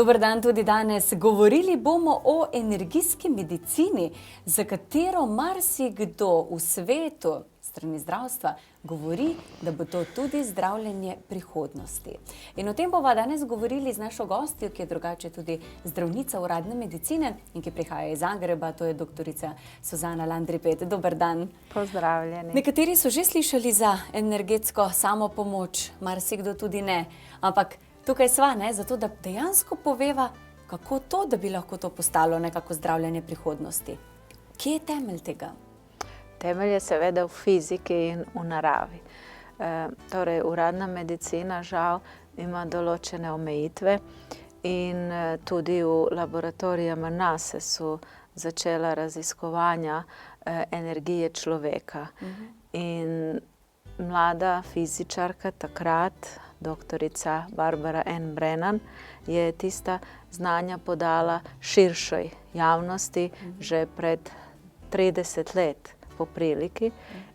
dober dan tudi danes. Govorili bomo o energijski medicini, za katero marsikdo v svetu, strani zdravstva, govori, da bo to tudi zdravljenje prihodnosti. In o tem bova danes govorili z našo gostjo, ki je drugače tudi zdravnica uradne medicine in ki prihaja iz Zagreba, to je doktorica Suzana Landripet. Dober dan. Pozdravljeni. Nekateri so že slišali za energetsko samopomoč, marsikdo tudi ne, ampak tukaj sva, zato da dejansko poveva, kako to, da bi lahko to postalo nekako zdravljenje prihodnosti. Kje je temelj tega? Temelj je seveda v fiziki in v naravi. Torej, uradna medicina žal ima določene omejitve in tudi v laboratorijama NASA so začela raziskovanja energije človeka. In mlada fizičarka takrat, doktorica Barbara Ann Brennan, je tista znanja podala širšoj javnosti že pred 30 let po priliki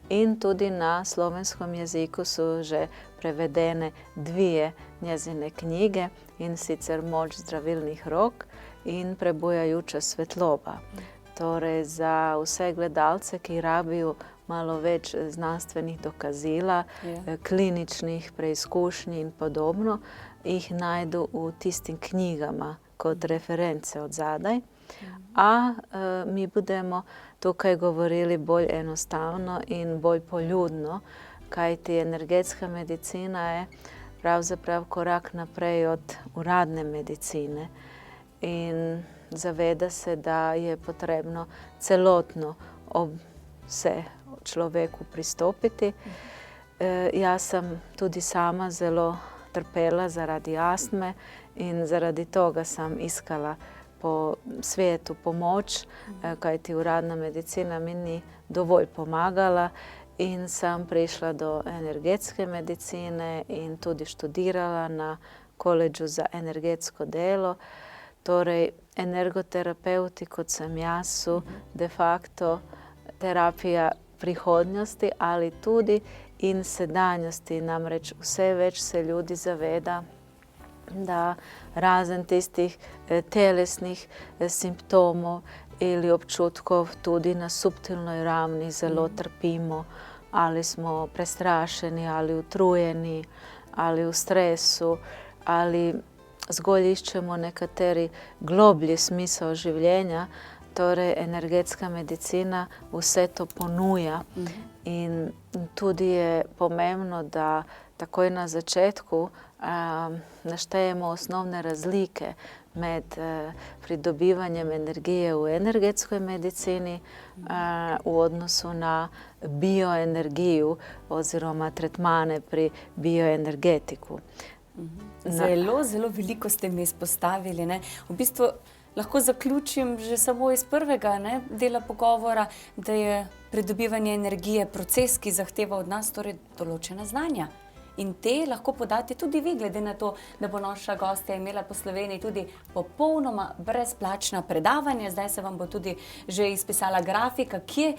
in tudi na slovenskom jeziku so že prevedene dvije njezine knjige, in sicer Moč zdravilnih rok in Prebujajoča svetloba. Torej, za vse gledalce, ki rabijo malo več znanstvenih dokazila, kliničnih preizkušnji in podobno, jih najdu v tistim knjigama kot reference od zadaj. A mi budemo tukaj govorili bolj enostavno in bolj poljudno, kajti energetska medicina je pravzaprav korak naprej od uradne medicine in zaveda se, da je potrebno celotno se človeku pristopiti. Jaz sem tudi sama zelo trpela zaradi astme in zaradi toga sem iskala po svetu pomoč, kajti uradna medicina mi ni dovolj pomagala, in sem prišla do energetske medicine in tudi študirala na koledžu za energetsko delo. Torej, energoterapeuti, kot sem jaz, so de facto terapija prihodnosti, ali tudi in sedanjosti. Namreč vse več se ljudi zaveda, da razen tistih telesnih simptomov ali občutkov tudi na subtilnoj ravni zelo trpimo, ali smo prestrašeni, ali utrujeni, ali v stresu, ali zgolj iščemo nekateri globlji smisel življenja. Torej, energetska medicina vse to ponuja. In tudi je pomembno, da takoj na začetku naštejemo osnovne razlike med pridobivanjem energije v energetskoj medicini v odnosu na bioenergijo oziroma tretmane pri bioenergetiku. Zelo, zelo veliko ste mi izpostavili. V bistvu lahko zaključim že samo iz prvega dela pogovora, da je pridobivanje energije proces, ki zahteva od nas torej določena znanja. In te lahko podate tudi vi, glede na to, da bo naša gostja imela po Sloveniji tudi popolnoma brezplačna predavanja. Zdaj se vam bo tudi že izpisala grafika, kje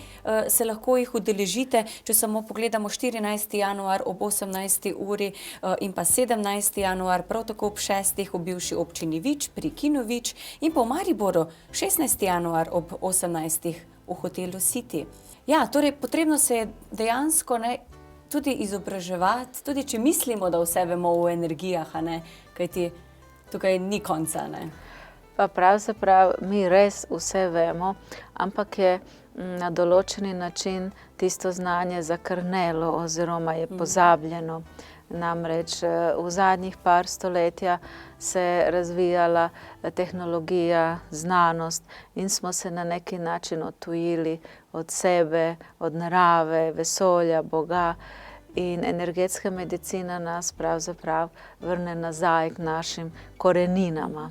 se lahko jih udeležite. Če samo pogledamo 14. januar ob 18. uri in pa 17. januar, prav tako ob 6. v bivši občini Vič pri Kinu Vič in pa v Mariboru 16. januar ob 18. v hotelu City. Ja, torej potrebno se je dejansko tudi izobraževati, tudi če mislimo, da vse vemo o energijah, kajti tukaj ni konca. Pa pravzaprav mi res vse vemo, ampak je na določeni način tisto znanje zakrnelo oziroma je pozabljeno. Namreč v zadnjih par stoletja se je razvijala tehnologija, znanost in smo se na neki način odtujili od sebe, od narave, vesolja, Boga, in energetska medicina nas pravzaprav vrne nazaj k našim koreninama.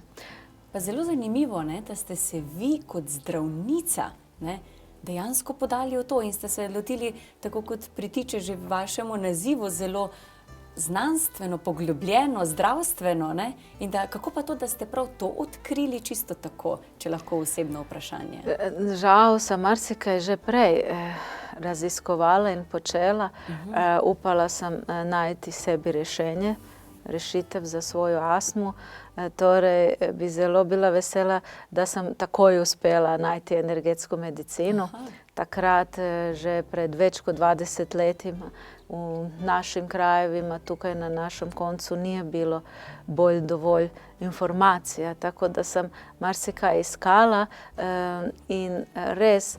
Pa zelo zanimivo, da ste se vi kot zdravnica dejansko podali v to in ste se lotili, tako kot pritiče že v vašemu nazivu, zelo znanstveno, poglobljeno, zdravstveno, in da kako pa to, da ste prav to odkrili čisto tako, če lahko osebno vprašanje? Žal sem marsikaj že prej raziskovala in počela. Upala sem najti sebi rešenje rešitev za svojo astmo. Torej bi zelo bila vesela, da sem takoj uspela najti energetsko medicino. Takrat, že pred več kot 20 letima, v našim krajevima, tukaj na našem koncu, nije bilo bolj dovolj informacija. Tako da sem marsikaj iskala in res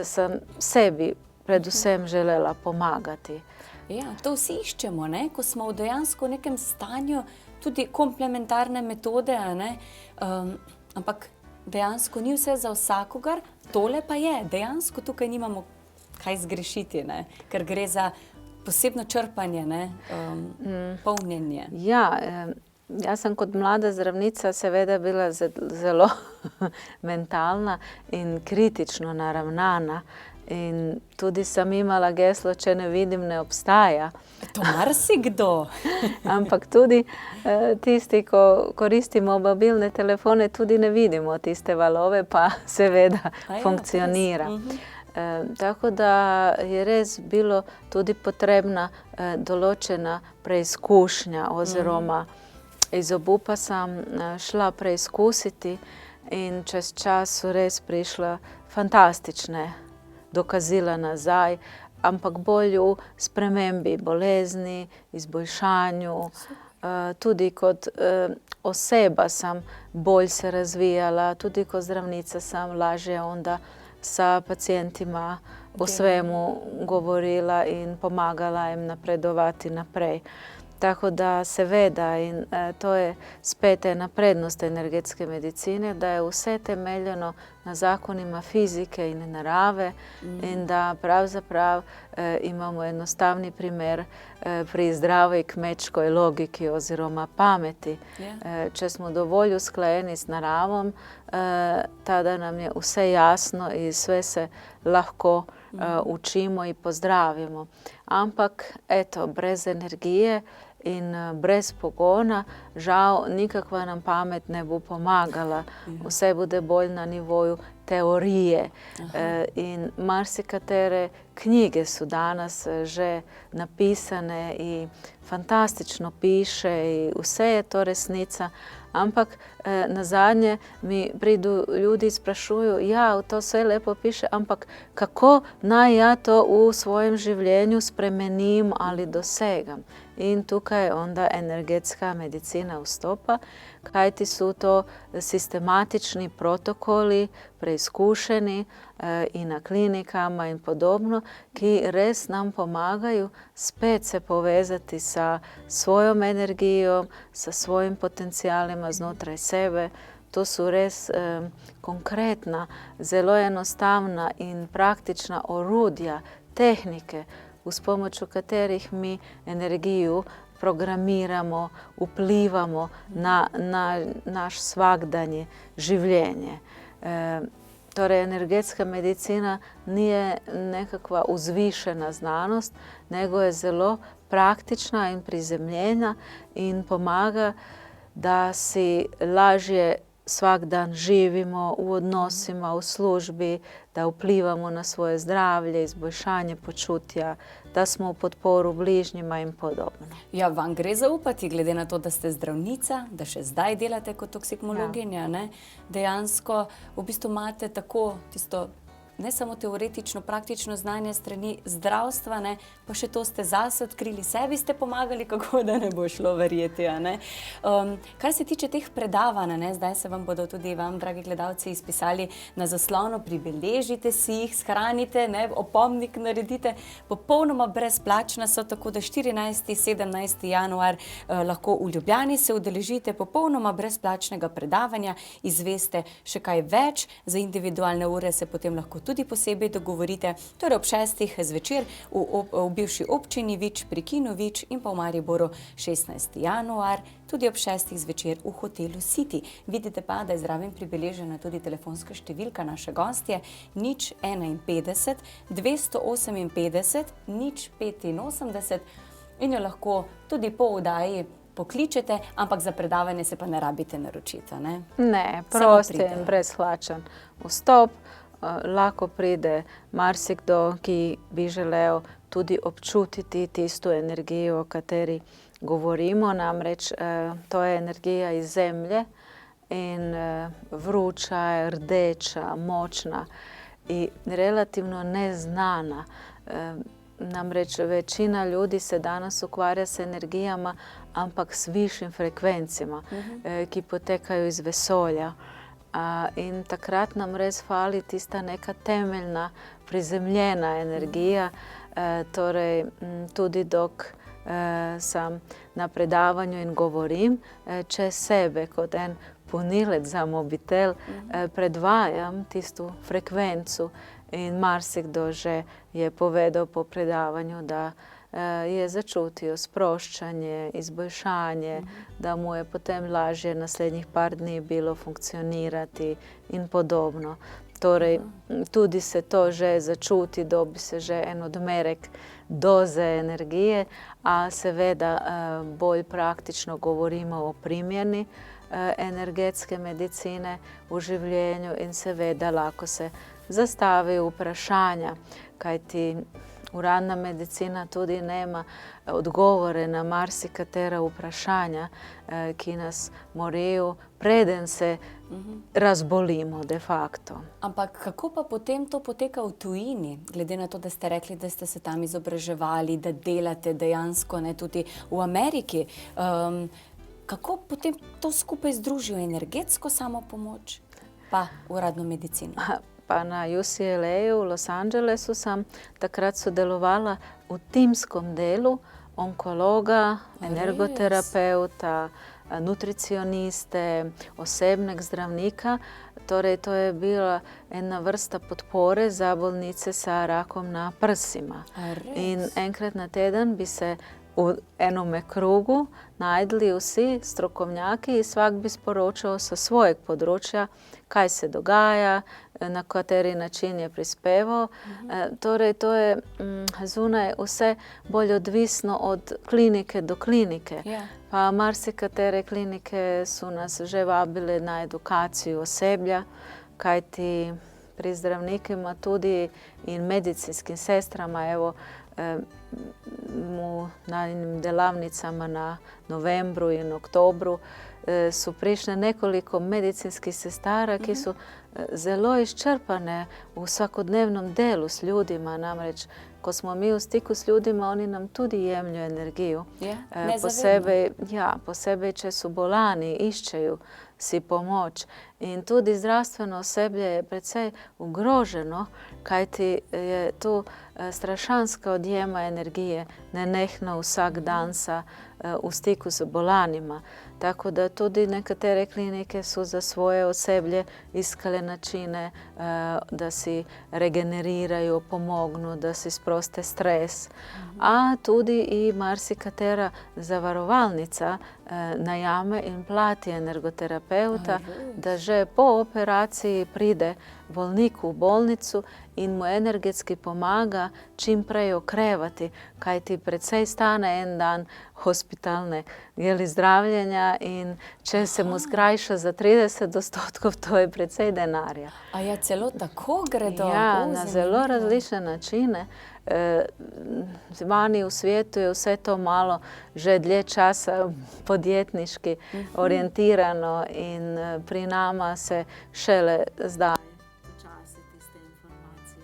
sem sebi predvsem želela pomagati. Ja, to vsi iščemo, ne? Ko smo dejansko v nekem stanju, tudi komplementarne metode, ne? Ampak dejansko ni vse za vsakogar, tole pa je. Dejansko tukaj nimamo kaj zgrešiti, ne? Ker gre za posebno črpanje, ne? Polnjenje. Ja, jaz sem kot mlada zdravnica seveda bila zelo mentalna in kritično naravnana. In tudi sem imala geslo, če ne vidim, ne obstaja. To marsikdo. Ampak tudi tisti, ko koristimo mobilne telefone, tudi ne vidimo tiste valove, pa seveda funkcionira. Tako da je res bilo tudi potrebna določena preizkušnja oziroma iz obupa sem šla preizkusiti in čez čas so res prišla fantastične dokazila nazaj, ampak bolj v spremembi bolezni, izboljšanju. Tudi kot oseba sem bolj se razvijala, tudi kot zdravnica sem lažje onda sa pacijentima o svemu govorila in pomagala jim napredovati naprej. Tako da seveda, in to je spet ena prednost energetske medicine, da je vse temeljeno na zakonima fizike in narave in da pravzaprav imamo enostavni primer pri zdravi kmečkoj logiki oziroma pameti. Če smo dovolj usklajeni s naravom, tada nam je vse jasno in sve se lahko učimo in pozdravimo. Ampak eto, brez energije in brez pogona, žal nikakva nam pamet ne bo pomagala. Vse bude bolj na nivoju teorije. In marsikatere knjige su danas že napisane i fantastično piše i vse je to resnica. Ampak nazadnje mi pridu ljudi i sprašuju, ja, to sve lepo piše, ampak kako naj ja to u svojem življenju spremenim ali dosegam? In tukaj onda energetska medicina vstopa, kajti su to sistematični protokoli, preizkušeni i na klinikama in podobno, ki res nam pomagaju spet se povezati sa svojom energijom, sa svojim potencijalima znotraj sebe. To su res konkretna, zelo enostavna in praktična orudja, tehnike, uz pomoću katerih mi energiju programiramo, vplivamo na naš svakdanje življenje. Torej, energetska medicina nije nekakva uzvišena znanost, nego je zelo praktična in prizemljena in pomaga da si lažje svak dan živimo u odnosima, u službi, da vplivamo na svoje zdravlje, izboljšanje počutja, da smo v podporu bližnjima in podobno. Ja, vam gre zaupati, glede na to, da ste zdravnica, da še zdaj delate kot toksikologinja, ne? Dejansko v bistvu imate tako tisto ne samo teoretično, praktično znanje strani zdravstva, ne, pa še to ste zase odkrili, sebi ste pomagali, kako da ne bo šlo verjeti. Ne. Kar se tiče teh predavanj, ne, zdaj se vam bodo tudi vam, dragi gledalci, izpisali na zaslonu, pribeležite si jih, shranite, ne, opomnik naredite, popolnoma brezplačna so, tako da 14. 17. januar lahko v Ljubljani se udeležite popolnoma brezplačnega predavanja, izveste še kaj več, za individualne ure se potem lahko tudi posebej dogovorite, torej ob 6. zvečer v bivši občini Vič pri Kinu Vič in pa v Mariboru 16. januar, tudi ob 6. zvečer v hotelu City. Vidite pa, da je zraven pribeležena tudi telefonska številka naše gostje 051 258 085 in jo lahko tudi po oddaji pokličete, ampak za predavanje se pa ne rabite naročiti, ne? Ne, prosten, brezplačen vstop. Lako pride marsikdo, ki bi želel tudi občutiti tisto energijo, o kateri govorimo, namreč to je energija iz zemlje in vruća je, rdeča, močna i relativno neznana. Namreč večina ljudi se danes ukvarja s energijama, ampak s višjim frekvencijama, ki potekajo iz vesolja. In takrat nam res fali tista neka temeljna, prizemljena energija. Torej, tudi dok sam na predavanju in govorim, čez sebe kot en punilec za mobitel predvajam tisto frekvencu. In marsikdo že je povedal po predavanju, da je začutil sproščanje, izboljšanje, da mu je potem lažje naslednjih par dni bilo funkcionirati in podobno. Torej, tudi se to že začuti, dobi se že en odmerek doze energije, a seveda bolj praktično govorimo o primjeni energetske medicine v življenju in seveda lahko se zastavi vprašanja, kajti uradna medicina tudi nema odgovore na marsikatera vprašanja, ki nas morajo, preden se razbolimo de facto. Ampak kako pa potem to poteka v tujini, glede na to, da ste rekli, da ste se tam izobraževali, da delate dejansko tudi v Ameriki? Kako potem to skupaj združijo, energetsko samopomoč pa uradno medicino? Pa na UCLA-u v Los Angelesu sem takrat sodelovala v timskom delu onkologa, energoterapeuta, nutricioniste, osebnega zdravnika. Torej, to je bila ena vrsta podpore za bolnice sa rakom na prsima. In enkrat na teden bi se v enome krugu najdli vsi strokovnjaki in vsak bi sporočal sa svojeg področja, kaj se dogaja, na kateri način je prispeval. Torej, to je zunaj vse bolj odvisno od klinike do klinike. Pa marsikatere klinike so nas že vabile na edukacijo oseblja, kajti pri zdravnikima tudi in medicinskim sestrama, evo, na delavnicama na novembru in oktobru su prišle nekoliko medicinskih sestara, ki su zelo izčrpane v vsakodnevnom delu s ljudima. Namreč, ko smo mi v stiku s ljudima, oni nam tudi jemlju energiju. Posebej, če su bolani, iščeju si pomoč. In tudi zdravstveno osebje je precej ugroženo, kajti je tu strašanska odjema energije, nenehno vsak dan sa v stiku z bolanima. Tako da tudi nekatere klinike su za svoje oseblje iskale načine da si regeneriraju, pomognu, da si sproste stres. A tudi i marsikatera zavarovalnica najame in plati energoterapeuta, da že po operaciji pride bolnik u bolnicu in mu energetski pomaga čim prej okrevati, kajti precej stane en dan hospitalne zdravljenja in če se mu skrajša za 30%, to je precej denarja. A ja, celo tako gredo? Ja, na zelo različne načine. Vani v svetu je vse to malo že dlje časa podjetniški orijentirano in pri nama se šele zdaj počasi tiste informacije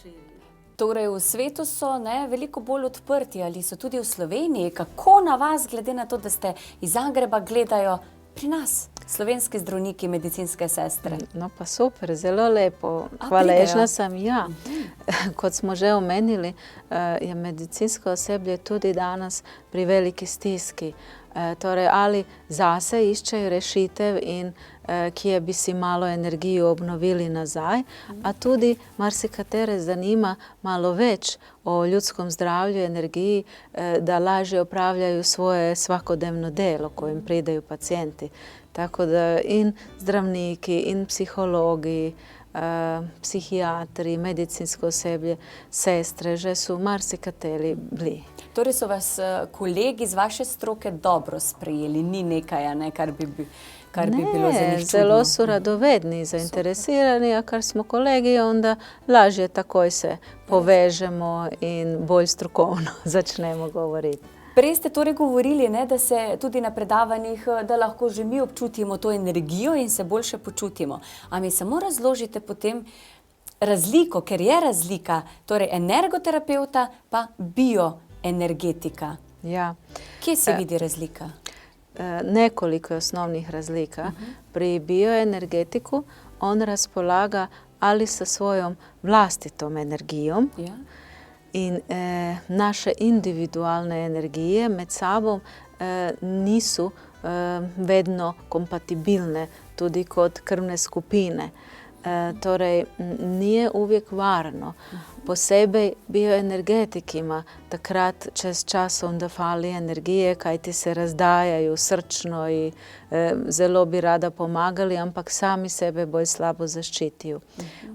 širijo. Torej, v svetu so veliko bolj odprti, ali so tudi v Sloveniji? Kako na vas, glede na to, da ste iz Zagreba, gledajo pri nas slovenski zdravniki, medicinske sestre? No pa super, zelo lepo. Hvaležna sam ja. Kot smo že omenili, je medicinsko osebje tudi danas pri veliki stiski. Torej, ali zase iščejo rešitev in kje bi si malo energijo obnovili nazaj, a tudi marsikatere zanima malo več o ljudskom zdravlju, energiji, da lažje opravljaju svoje svakodnevno delo kojim prideju pacijenti. Tako da in zdravniki, in psihologi, psihijatri, medicinsko osebje, sestre, že su marsikateri bili. Torej so vas kolegi iz vaše stroke dobro sprejeli, ni nekaj, kar bi bilo za njih čudno? Zelo su radovedni, zainteresirani, a kar smo kolegi, onda lažje takoj se povežemo in bolj strokovno začnemo govoriti. Prej ste torej govorili, ne, da se tudi na predavanjih, da lahko že mi občutimo to energijo in se boljše počutimo. A mi samo razložite potem razliko, ker je razlika, torej energoterapeuta pa bioenergetika. Ja. Kje se vidi razlika? Nekoliko je osnovnih razlika. Pri bioenergetiku on raspolaga ali sa svojom vlastitom energijom, Ja. in naše individualne energije med sabom nisu vedno kompatibilne tudi kot krvne skupine. Torej, nije uvijek varno. Posebej bioenergetikima takrat čez čas onda fali energije, kajti se razdajaju srčno i zelo bi rada pomagali, ampak sami sebe bolj slabo zaščitiju.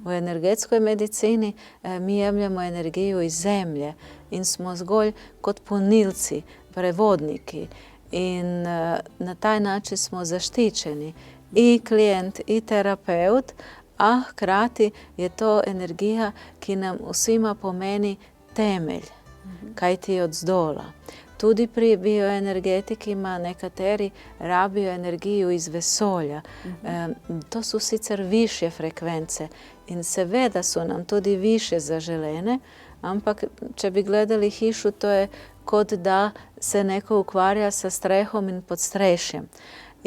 U energetskoj medicini mi jemljamo energiju iz zemlje in smo zgolj kot ponilci, prevodniki, in na taj način smo zaštićeni i klijent i terapeut, a hkrati je to energija, ki nam svima pomeni temelj, kajti od zdola. Tudi pri bioenergetikima nekateri rabijo energiju iz vesolja. To su sicer više frekvence in seveda su nam tudi više zaželene, ampak če bi gledali hišu, to je kot da se neko ukvarja sa strehom in podstrešjem.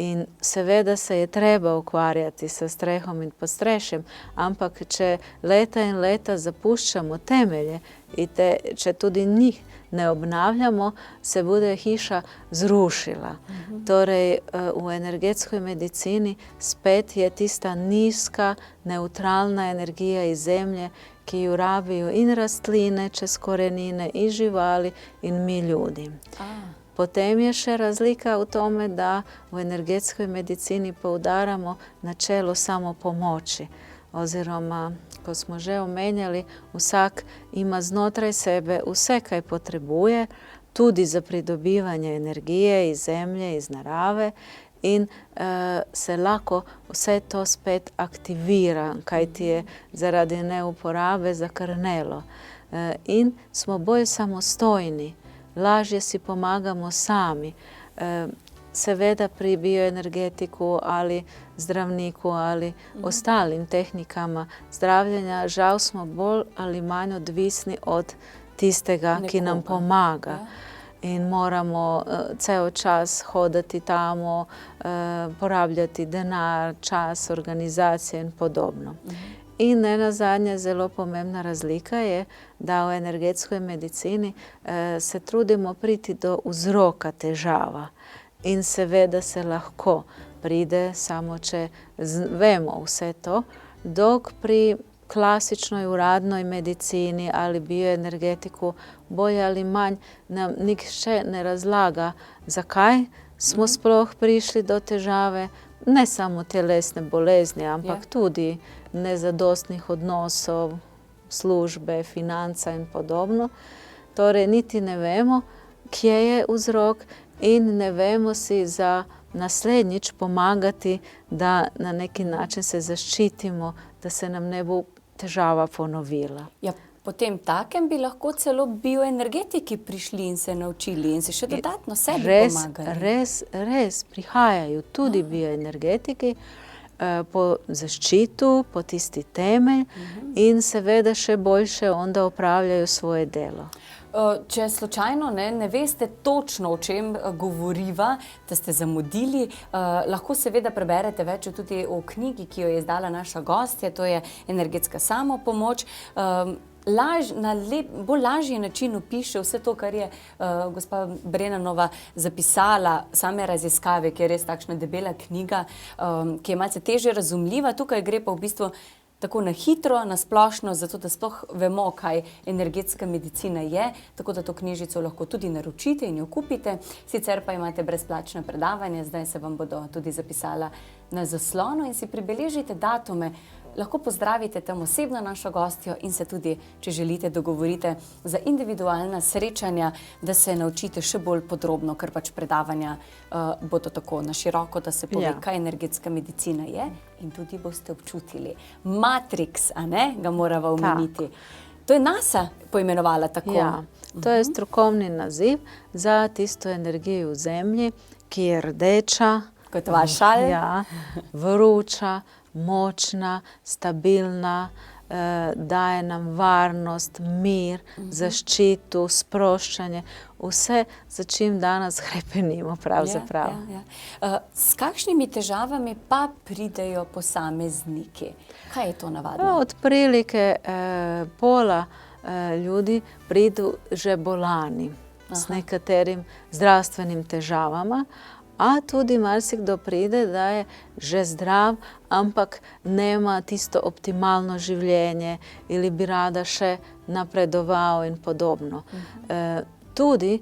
In seveda se je treba ukvarjati sa strehom in podstrešjem, ampak če leta in leta zapuščamo temelje i če tudi njih ne obnavljamo, se bude hiša zrušila. Torej, u energetskoj medicini spet je tista nizka, neutralna energija iz zemlje, ki ju rabijo in rastline čez korenine, i živali, in mi ljudi. Potem je še razlika u tome da u energetskoj medicini poudaramo načelo samopomoči. Oziroma, ko smo že omenjali, vsak ima znotraj sebe vse, kaj potrebuje, tudi za pridobivanje energije iz zemlje, iz narave, in se lahko vse to spet aktivira, kajti je zaradi neuporabe zakrnelo. In smo bolj samostojni, lažje si pomagamo sami. Seveda pri bioenergetiku ali zdravniku ali ostalim tehnikama zdravljenja žal smo bolj ali manj odvisni od tistega, ki nam pomaga. In moramo ceo čas hodati tamo, porabljati denar, čas, organizacije in podobno. In nenazadnje zelo pomembna razlika je, da v energetskoj medicini se trudimo priti do vzroka težava. In seveda se lahko pride, samo če vemo vse to, dok pri klasičnoj uradnoj medicini ali bioenergetiku bolj ali manj nam nihče ne razlaga, zakaj smo sploh prišli do težave, ne samo telesne bolezni, ampak tudi nezadostnih odnosov, službe, financa in podobno. Torej, niti ne vemo, kje je vzrok, in ne vemo si za naslednjič pomagati, da na neki način se zaščitimo, da se nam ne bo težava ponovila. Ja, potem takem bi lahko celo bioenergetiki prišli in se naučili in se še dodatno sebi pomagali. Res prihajajo tudi bioenergetiki po zaščitu, po tisti temelj in seveda še boljše onda opravljajo svoje delo. Če slučajno ne veste točno, o čem govoriva, da ste zamudili, lahko seveda preberete več tudi o knjigi, ki jo je izdala naša gostja, to je Energetska samopomoč. Na bolj lažji način opiše vse to, kar je gospa Brenanova zapisala, same raziskave, ki je res takšna debela knjiga, ki je malce težje razumljiva. Tukaj gre pa v bistvu tako na hitro, na splošno, zato da sploh vemo, kaj energetska medicina je, tako da to knjižico lahko tudi naročite in jo kupite. Sicer pa imate brezplačno predavanje, zdaj se vam bodo tudi zapisala na zaslonu in si pribeležite datume. Lahko pozdravite tam osebno našo gostjo in se tudi, če želite, dogovorite za individualna srečanja, da se naučite še bolj podrobno, ker pač predavanja bodo tako na široko, da se pove, kaj energetska medicina je, in tudi boste občutili. Matrix, a ne, ga morava omeniti. To je NASA poimenovala tako. To je strokovni naziv za tisto energijo v zemlji, ki je rdeča, Kot vaš šal. ja, vroča, močna, stabilna, daje nam varnost, mir, zaščito, sproščanje, vse, za čim danes hrepenimo pravzaprav. S kakšnimi težavami pa pridejo posamezniki? Kaj je to navadno? Otprilike pola ljudi pridu že bolani s nekaterim zdravstvenim težavama, a tudi marsikdo pride, da je že zdrav, ampak nema tisto optimalno življenje ali bi rada še napredoval in podobno. Tudi,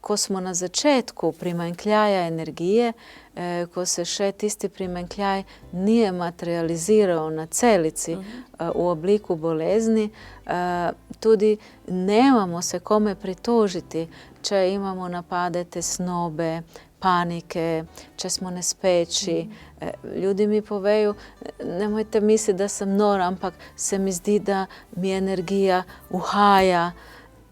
ko smo na začetku primanjkljaja energije, ko se še tisti primanjkljaj ni materializiral na celici v obliku bolezni, tudi nemamo se kome pritožiti, če imamo napade tesnobe, panike, če smo nespeči. Ljudi mi povejo, nemojte misliti, da sem nor, ampak se mi zdi, da mi energija uhaja,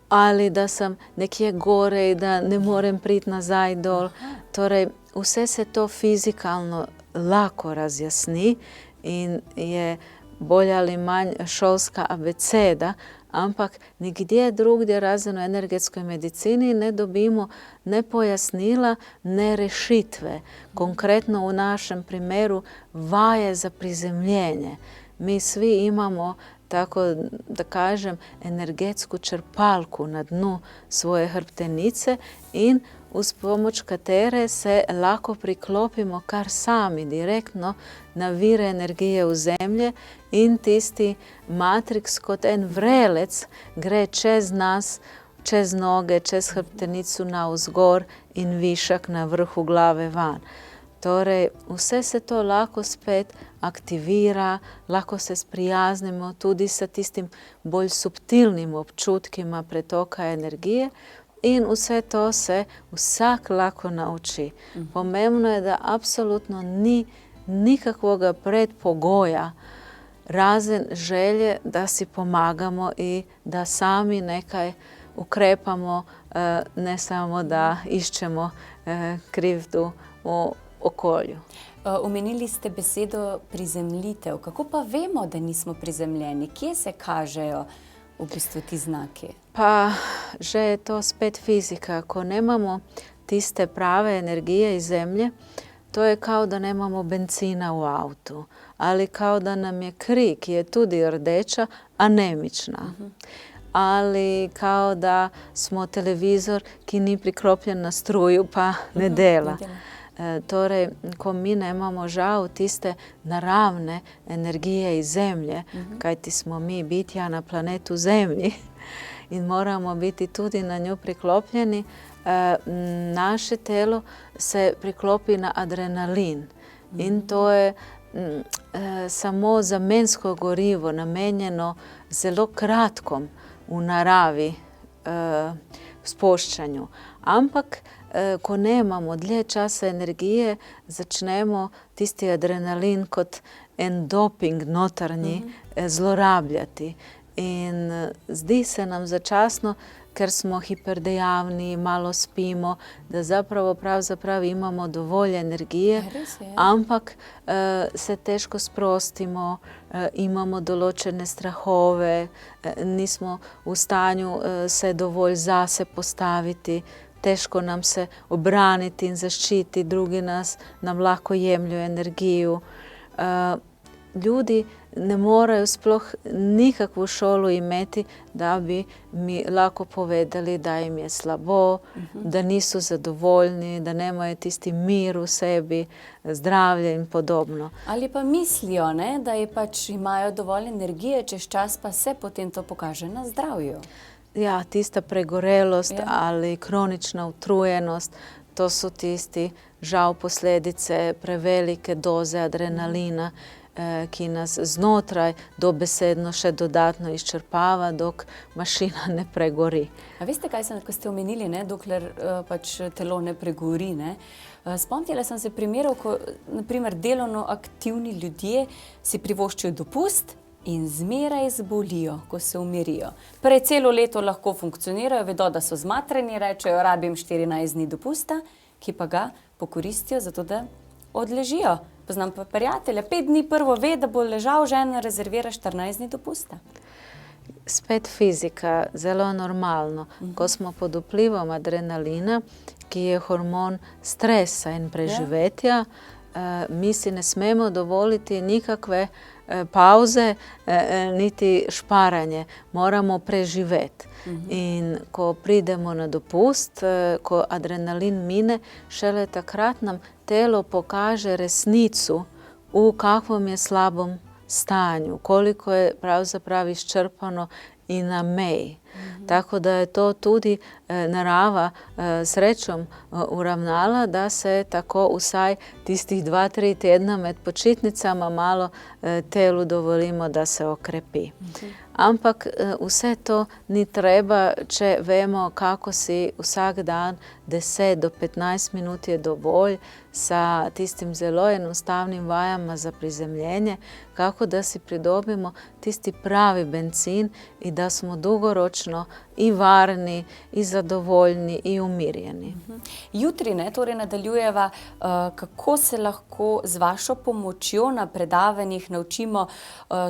ali da sem nekje gore, da ne morem priti nazaj dol. Torej, vse se to fizikalno lahko razjasni in je bolj ali manj šolska abeceda, ampak nikdje drugdje razen v energetskoj medicini ne dobimo ne pojasnila, ne rešitve. Konkretno v našem primeru vaje za prizemljenje. Mi svi imamo, tako da kažem, energetsko črpalku na dnu svoje hrbtenice in uz pomoč katere se lahko priklopimo kar sami direktno na vire energije v zemlje in tisti matriks kot en vrelec gre čez nas, čez noge, čez hrbtenico navzgor in višak na vrhu glave van. Torej, vse se to lahko spet aktivira, lahko se sprijaznimo tudi s tistim bolj subtilnim občutkima pretoka energije in vse to se vsak lahko nauči. Pomembno je, da absolutno ni nikakvoga predpogoja, razen želje, da si pomagamo in da sami nekaj ukrepamo, ne samo da iščemo krivdo v okolju. Omenili ste besedo prizemljitev. Kako pa vemo, da nismo prizemljeni? Kje se kažejo v bistvu ti znaki? Pa že je to spet fizika. Ko nemamo tiste prave energije iz zemlje, to je kao da nemamo benzina v avtu. Ali kao da nam je kri, ki je tudi rdeča, anemična. Ali kao da smo televizor, ki ni priklopljen na struju, pa ne dela. Torej, ko mi nemamo žal tiste naravne energije iz zemlje, kajti smo mi bitja na planetu Zemlji in moramo biti tudi na nju priklopljeni, naše telo se priklopi na adrenalin. In to je samo zamensko gorivo, namenjeno zelo kratkom v naravi spuščanju. Ampak ko nemamo dlje časa energije, začnemo tisti adrenalin kot en doping notrnji zlorabljati. In zdi se nam začasno, ker smo hiperdejavni, malo spimo, da pravzaprav imamo dovolj energije, ampak se težko sprostimo, imamo določene strahove, nismo v stanju se dovolj zase postaviti, težko nam se obraniti in zaščiti, drugi nam lahko jemljajo energijo. Ljudi ne morejo sploh nikakvo šolo imeti, da bi mi lahko povedali, da jim je slabo, da niso zadovoljni, da nemajo tisti mir v sebi, zdravje in podobno. Ali pa mislijo, ne, da imajo dovolj energije, čez čas pa se potem to pokaže na zdravju. Ja, tista pregorelost ali kronična utrujenost, to so tisti žal posledice prevelike doze adrenalina, ki nas znotraj dobesedno še dodatno izčrpava, dok mašina ne pregori. A veste, ko ste omenili, ne, dokler telo ne pregori, ne? Spomnila sem se primerov, ko naprimer delovno aktivni ljudje si privoščijo dopust in zmeraj zbolijo, ko se umirijo. Prej celo leto lahko funkcionirajo, vedo, da so zmatrani, rečejo, rabim 14 dni dopusta, ki pa ga pokoristijo zato, da odležijo. Poznam pa prijatelja, 5 dni prvo ve, da bo ležal, žena rezervira 14 dni dopusta. Spet fizika, zelo normalno. Ko smo pod vplivom adrenalina, ki je hormon stresa in preživetja, mi si ne smemo dovoliti nikakve pauze, niti šparanje. Moramo preživeti. In ko pridemo na dopust, ko adrenalin mine, šele takrat nam telo pokaže resnico, v kakvom je slabom stanju, koliko je pravzaprav izčrpano in na meji. Tako da je to tudi narava srečom uravnala, da se tako vsaj tistih 2-3 tedna med počitnicama malo telu dovolimo, da se okrepi. Ampak vse to ni treba, če vemo, kako si vsak dan 10 do 15 minut je dovolj sa tistim zelo enostavnim vajama za prizemljenje, kako da si pridobimo tisti pravi bencin in da smo dolgoročno i varni, i zadovoljni, i umirjeni. Jutri torej nadaljujeva, kako se lahko z vašo pomočjo na predavanjih naučimo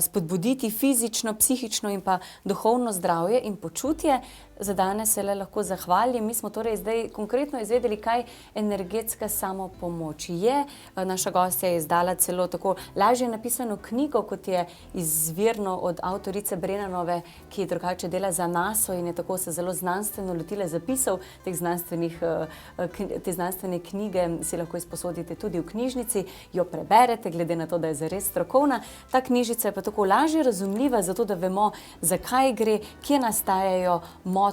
spodbuditi fizično, psihično in pa duhovno zdravje in počutje. Za danes se le lahko zahvalim. Mi smo torej zdaj konkretno izvedeli, kaj energetska samopomoč je. Naša gostja je izdala celo tako lažje napisano knjigo, kot je izvirno od avtorice Brennanove, ki drugače dela za NASO in je tako se zelo znanstveno lotila zapisov te znanstvene knjige. Si lahko izposodite tudi v knjižnici, jo preberete, glede na to, da je zares strokovna. Ta knjižica je pa tako lažje razumljiva, zato da vemo, zakaj gre, kje nastajajo motnje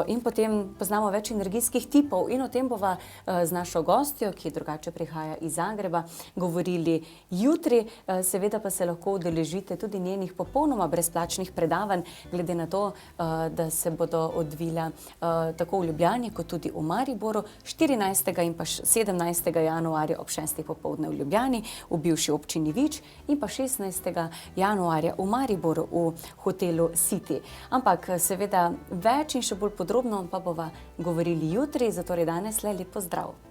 in potem poznamo več energijskih tipov in o tem bova z našo gostjo, ki drugače prihaja iz Zagreba, govorili jutri. Seveda pa se lahko udeležite tudi njenih popolnoma brezplačnih predavanj, glede na to, da se bodo odvila tako v Ljubljani, kot tudi v Mariboru 14. in pa 17. januarja ob 6. popoldne v Ljubljani, v bivši občini Vič in pa 16. januarja v Mariboru v hotelu City. Ampak seveda več in še bolj podrobno pa bova govorili jutri, zatorej danes le lep pozdrav.